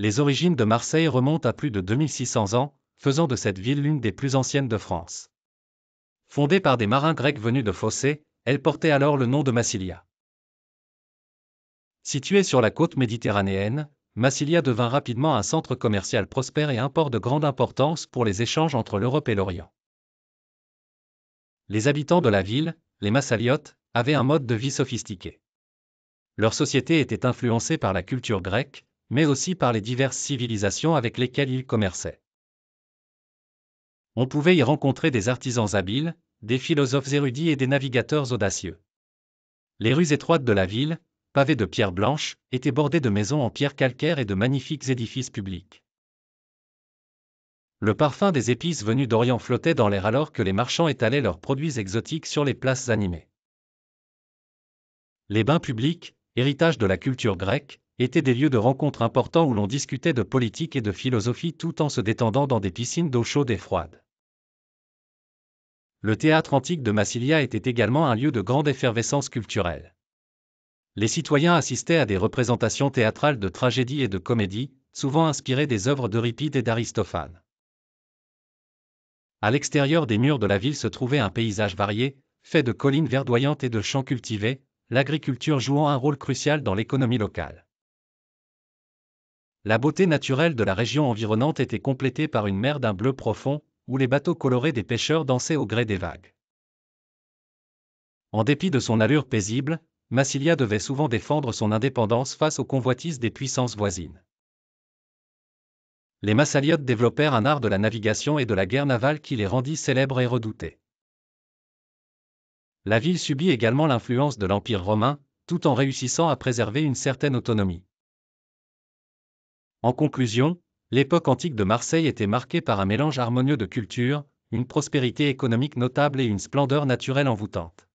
Les origines de Marseille remontent à plus de 2600 ans, faisant de cette ville l'une des plus anciennes de France. Fondée par des marins grecs venus de Phocée, elle portait alors le nom de Massilia. Située sur la côte méditerranéenne, Massilia devint rapidement un centre commercial prospère et un port de grande importance pour les échanges entre l'Europe et l'Orient. Les habitants de la ville, les Massaliotes, avaient un mode de vie sophistiqué. Leur société était influencée par la culture grecque, mais aussi par les diverses civilisations avec lesquelles ils commerçaient. On pouvait y rencontrer des artisans habiles, des philosophes érudits et des navigateurs audacieux. Les rues étroites de la ville, pavées de pierres blanches, étaient bordées de maisons en pierre calcaire et de magnifiques édifices publics. Le parfum des épices venues d'Orient flottait dans l'air alors que les marchands étalaient leurs produits exotiques sur les places animées. Les bains publics, héritage de la culture grecque, étaient des lieux de rencontre importants où l'on discutait de politique et de philosophie tout en se détendant dans des piscines d'eau chaude et froide. Le théâtre antique de Massilia était également un lieu de grande effervescence culturelle. Les citoyens assistaient à des représentations théâtrales de tragédies et de comédies, souvent inspirées des œuvres d'Euripide et d'Aristophane. À l'extérieur des murs de la ville se trouvait un paysage varié, fait de collines verdoyantes et de champs cultivés, l'agriculture jouant un rôle crucial dans l'économie locale. La beauté naturelle de la région environnante était complétée par une mer d'un bleu profond, où les bateaux colorés des pêcheurs dansaient au gré des vagues. En dépit de son allure paisible, Massilia devait souvent défendre son indépendance face aux convoitises des puissances voisines. Les Massaliotes développèrent un art de la navigation et de la guerre navale qui les rendit célèbres et redoutés. La ville subit également l'influence de l'Empire romain, tout en réussissant à préserver une certaine autonomie. En conclusion, l'époque antique de Marseille était marquée par un mélange harmonieux de culture, une prospérité économique notable et une splendeur naturelle envoûtante.